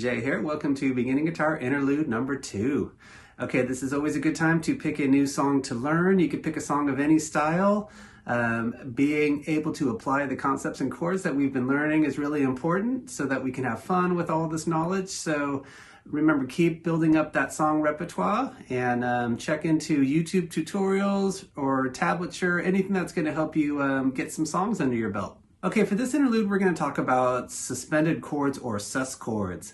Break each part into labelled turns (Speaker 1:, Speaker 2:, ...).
Speaker 1: Jay here. Welcome to Beginning Guitar Interlude number 2. Okay, this is always a good time to pick a new song to learn. You could pick a song of any style. Being able to apply the concepts and chords that we've been learning is really important so that we can have fun with all this knowledge. So remember, keep building up that song repertoire and check into YouTube tutorials or tablature, anything that's going to help you get some songs under your belt. Okay, for this interlude, we're going to talk about suspended chords or sus chords.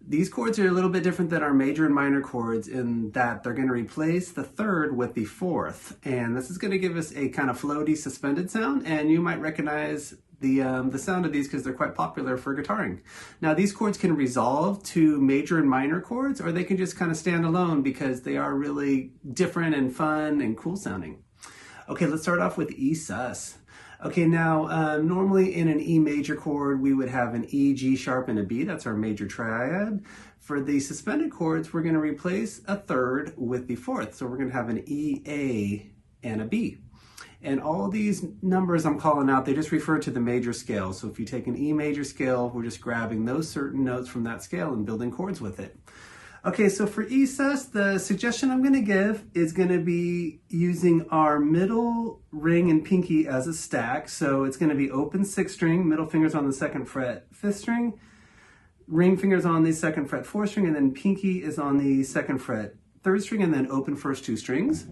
Speaker 1: These chords are a little bit different than our major and minor chords in that they're going to replace the third with the fourth. And this is going to give us a kind of floaty suspended sound, and you might recognize the sound of these because they're quite popular for guitaring. Now, these chords can resolve to major and minor chords, or they can just kind of stand alone because they are really different and fun and cool sounding. Okay, let's start off with E sus. Okay, now normally in an E major chord, we would have an E, G sharp, and a B. That's our major triad. For the suspended chords, we're going to replace a third with the fourth. So we're going to have an E, A, and a B. And all these numbers I'm calling out, they just refer to the major scale. So if you take an E major scale, we're just grabbing those certain notes from that scale and building chords with it. Okay, so for E sus, the suggestion I'm going to give is going to be using our middle ring and pinky as a stack. So it's going to be open 6th string, middle fingers on the 2nd fret 5th string, ring fingers on the 2nd fret 4th string, and then pinky is on the 2nd fret 3rd string, and then open first 2 strings.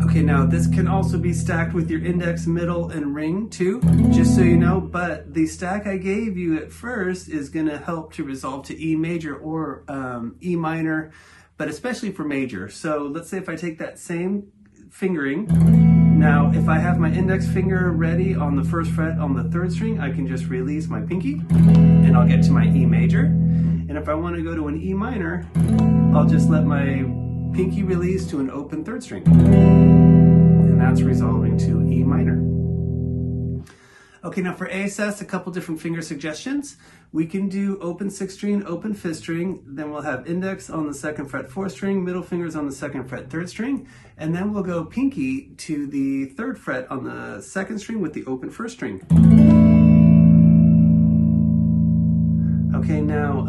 Speaker 1: Okay, now this can also be stacked with your index, middle, and ring too, just so you know, but the stack I gave you at first is going to help to resolve to E major or E minor, but especially for major. So let's say if I take that same fingering, now if I have my index finger ready on the 1st fret on the 3rd string, I can just release my pinky and I'll get to my E major. And if I want to go to an E minor, I'll just let my pinky release to an open 3rd string. And that's resolving to E minor. Okay, now for A sus, a couple different finger suggestions. We can do open 6th string, open 5th string, then we'll have index on the 2nd fret 4th string, middle fingers on the 2nd fret 3rd string, and then we'll go pinky to the 3rd fret on the 2nd string with the open 1st string. Okay, now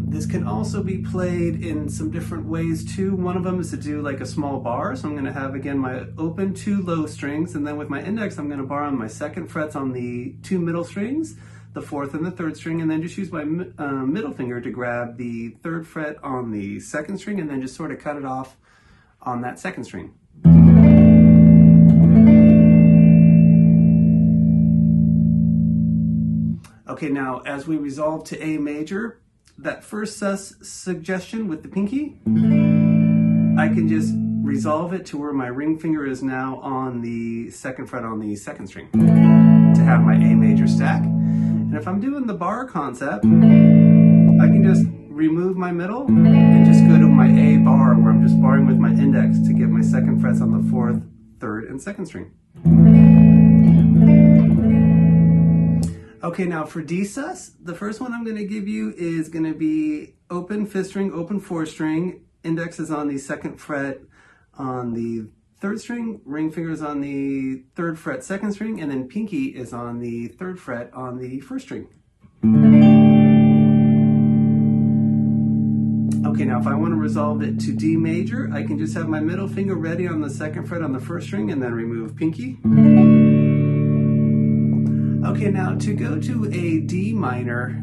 Speaker 1: this can also be played in some different ways too. One of them is to do like a small bar. So I'm going to have, again, my open 2 low strings, and then with my index, I'm going to bar on my 2nd frets on the 2 middle strings, the 4th and the 3rd string, and then just use my middle finger to grab the 3rd fret on the 2nd string, and then just sort of cut it off on that 2nd string. Okay, now as we resolve to A major, that first sus suggestion with the pinky, I can just resolve it to where my ring finger is now on the 2nd fret on the 2nd string to have my A major stack. And if I'm doing the bar concept, I can just remove my middle and just go to my A bar where I'm just barring with my index to get my 2nd frets on the 4th, 3rd, and 2nd string. Okay, now for D sus, the first one I'm going to give you is going to be open 5th string, open 4th string, index is on the 2nd fret on the 3rd string, ring fingers on the 3rd fret 2nd string, and then pinky is on the 3rd fret on the 1st string. Okay, now if I want to resolve it to D major, I can just have my middle finger ready on the 2nd fret on the 1st string and then remove pinky. Okay, now to go to a D minor,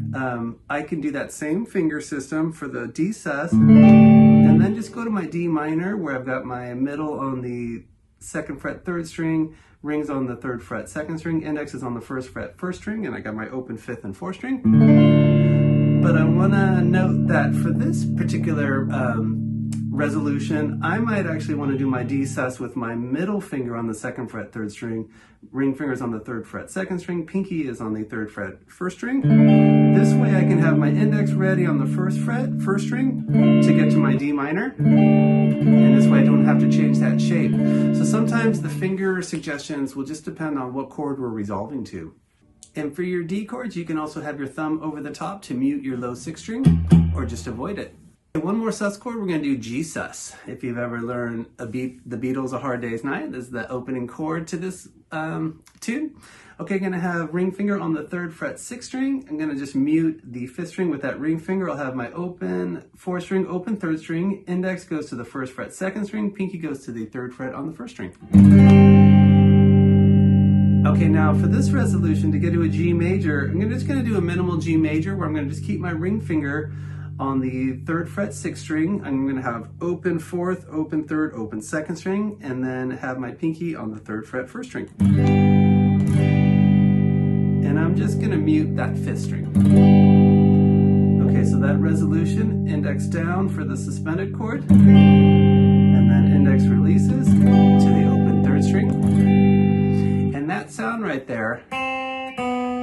Speaker 1: I can do that same finger system for the D sus, and then just go to my D minor where I've got my middle on the 2nd fret 3rd string, rings on the 3rd fret 2nd string, index is on the 1st fret 1st string, and I got my open 5th and 4th string. But I want to note that for this particular resolution, I might actually want to do my D sus with my middle finger on the 2nd fret 3rd string, ring fingers on the 3rd fret 2nd string, pinky is on the 3rd fret 1st string. This way I can have my index ready on the 1st fret 1st string to get to my D minor, and this way I don't have to change that shape. So sometimes the finger suggestions will just depend on what chord we're resolving to. And for your D chords, you can also have your thumb over the top to mute your low 6th string or just avoid it. One more sus chord, we're going to do G sus. If you've ever learned the Beatles' A Hard Day's Night, this is the opening chord to this tune. Okay, going to have ring finger on the 3rd fret 6th string. I'm going to just mute the 5th string with that ring finger. I'll have my open 4th string, open 3rd string. Index goes to the 1st fret 2nd string. Pinky goes to the 3rd fret on the 1st string. Okay, now for this resolution, to get to a G major, I'm just going to do a minimal G major where I'm going to just keep my ring finger on the 3rd fret 6th string. I'm going to have open 4th, open 3rd, open 2nd string, and then have my pinky on the 3rd fret 1st string. And I'm just going to mute that 5th string. Okay, so that resolution, index down for the suspended chord, and then index releases to the open 3rd string. And that sound right there,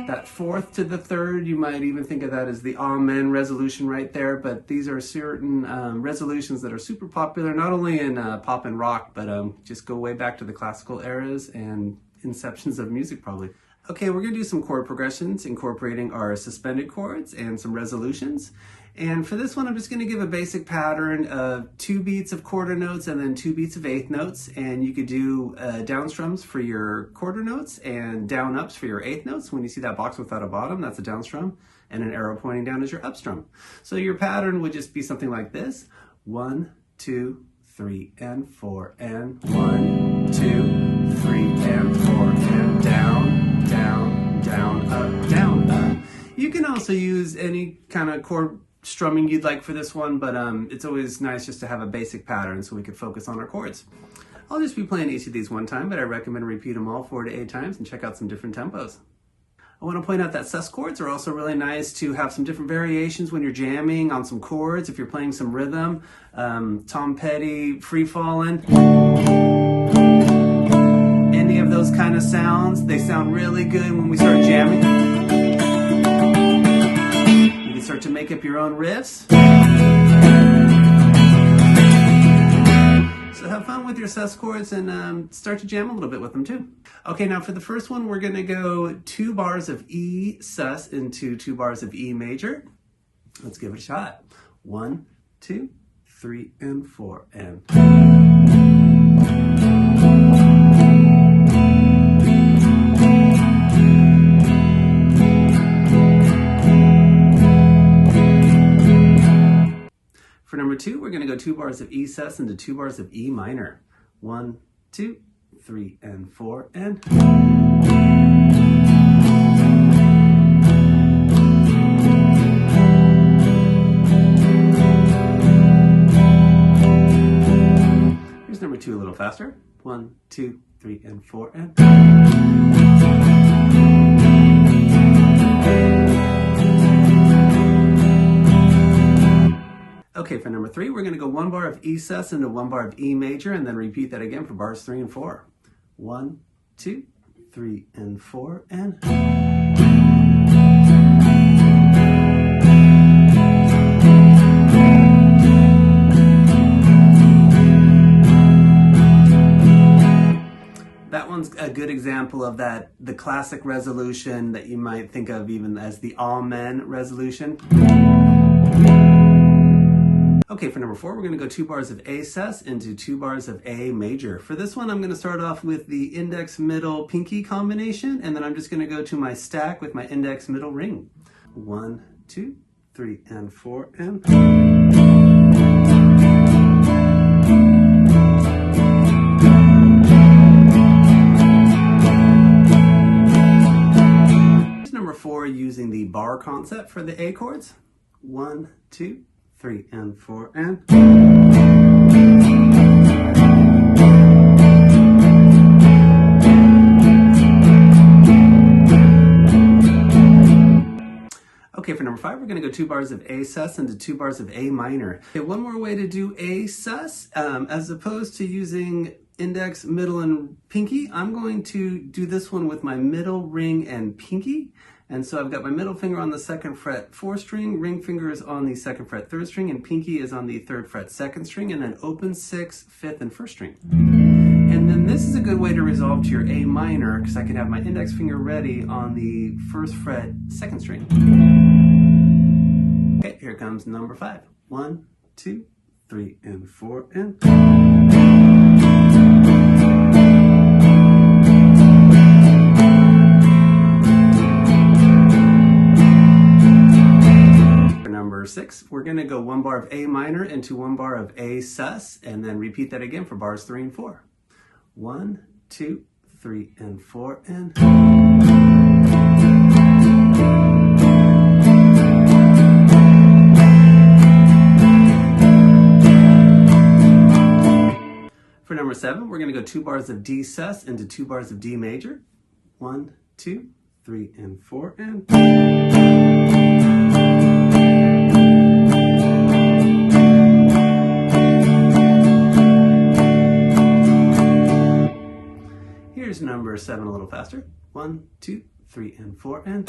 Speaker 1: that 4th to the 3rd, you might even think of that as the Amen resolution right there, but these are certain resolutions that are super popular, not only in pop and rock, but just go way back to the classical eras and inceptions of music probably. Okay, we're going to do some chord progressions incorporating our suspended chords and some resolutions. And for this one, I'm just going to give a basic pattern of 2 beats of quarter notes and then 2 beats of 8th notes. And you could do down strums for your quarter notes and down ups for your 8th notes. When you see that box without a bottom, that's a down strum, and an arrow pointing down is your up strum. So your pattern would just be something like this: 1, 2, 3, and 4, and 1, 2, 3, and 4, and down, down, down, up, down, up. You can also use any kind of chord strumming you'd like for this one, but it's always nice just to have a basic pattern so we could focus on our chords. I'll just be playing each of these one time, but I recommend repeat them all 4 to 8 times and check out some different tempos. I want to point out that sus chords are also really nice to have some different variations when you're jamming on some chords, if you're playing some rhythm. Tom Petty, Free Fallin'. Any of those kind of sounds, they sound really good when we start jamming. You can start to make up your own riffs. So have fun with your sus chords and start to jam a little bit with them too. Okay, now for the first one, we're going to go 2 bars of E sus into 2 bars of E major. Let's give it a shot. 1, 2, 3, and 4, and... For number 2, we're going to go 2 bars of E sus into 2 bars of E minor. 1, 2, 3, and 4, and... Here's number 2 a little faster. 1, 2, 3, and 4, and... Okay, for number 3, we're going to go 1 bar of E sus into 1 bar of E major, and then repeat that again for bars 3 and 4. 1, 2, 3, and 4, and... That one's a good example of the classic resolution that you might think of even as the Amen resolution. Okay, for number 4, we're going to go 2 bars of A sus into 2 bars of A major. For this one, I'm going to start off with the index, middle, pinky combination, and then I'm just going to go to my stack with my index, middle, ring. 1, 2, 3, and 4, and... Here's number 4, using the bar concept for the A chords. 1, 2, 3, and 4, and... Okay, for number 5, we're going to go 2 bars of A sus into 2 bars of A minor. Okay, one more way to do A sus, as opposed to using index, middle, and pinky, I'm going to do this one with my middle, ring, and pinky. And so I've got my middle finger on the 2nd fret 4th string, ring finger is on the 2nd fret 3rd string, and pinky is on the 3rd fret 2nd string, and then open 6th, 5th, and 1st string. And then this is a good way to resolve to your A minor, because I can have my index finger ready on the 1st fret 2nd string. Okay, here comes number 5. 1, 2, 3, and 4, and... For number 6, we're going to go 1 bar of A minor into 1 bar of A sus, and then repeat that again for bars 3 and 4. 1, 2, 3, and 4, and... For number 7, we're going to go 2 bars of D sus into 2 bars of D major. 1, 2, 3, and 4, and... Here's number 7 a little faster. 1, 2, 3, and 4, and...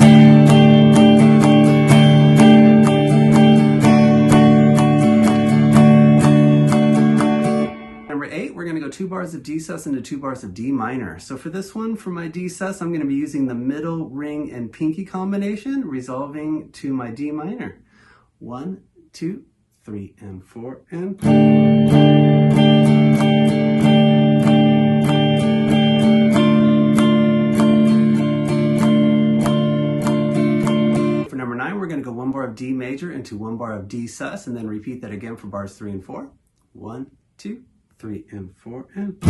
Speaker 1: Number 8, we're going to go 2 bars of D sus into 2 bars of D minor. So for this one, for my D sus, I'm going to be using the middle ring and pinky combination, resolving to my D minor. 1, 2, 3, and 4, and... For number 9, we're going to go 1 bar of D major into 1 bar of D sus, and then repeat that again for bars 3 and 4. 1, 2, 3, and 4, and...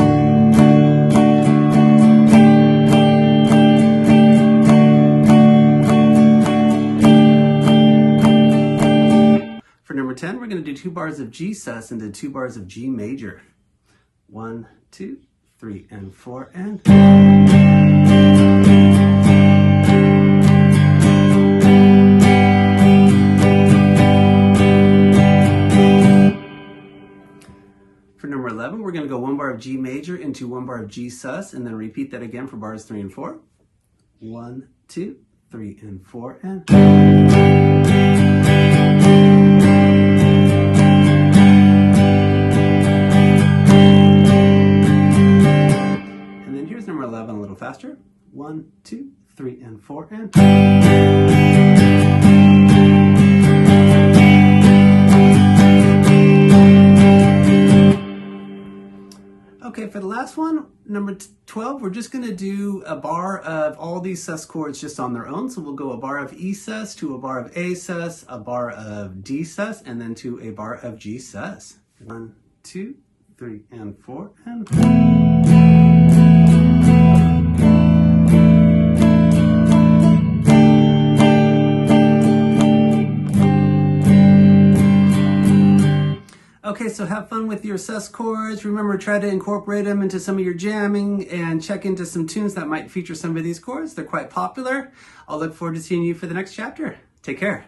Speaker 1: For number 10, we're going to do 2 bars of G sus into 2 bars of G major. 1, 2, 3, and 4, and... For number 11, we're going to go 1 bar of G major into 1 bar of G sus, and then repeat that again for bars 3 and 4. 1, 2, 3, and 4, and... And then here's number 11 a little faster. 1, 2, 3, and 4, and... Okay, for the last one, number 12, we're just going to do a bar of all these sus chords just on their own. So we'll go a bar of E sus to a bar of A sus, a bar of D sus, and then to a bar of G sus. 1, 2, 3, and 4, and... Okay, so have fun with your sus chords. Remember, try to incorporate them into some of your jamming and check into some tunes that might feature some of these chords. They're quite popular. I'll look forward to seeing you for the next chapter. Take care.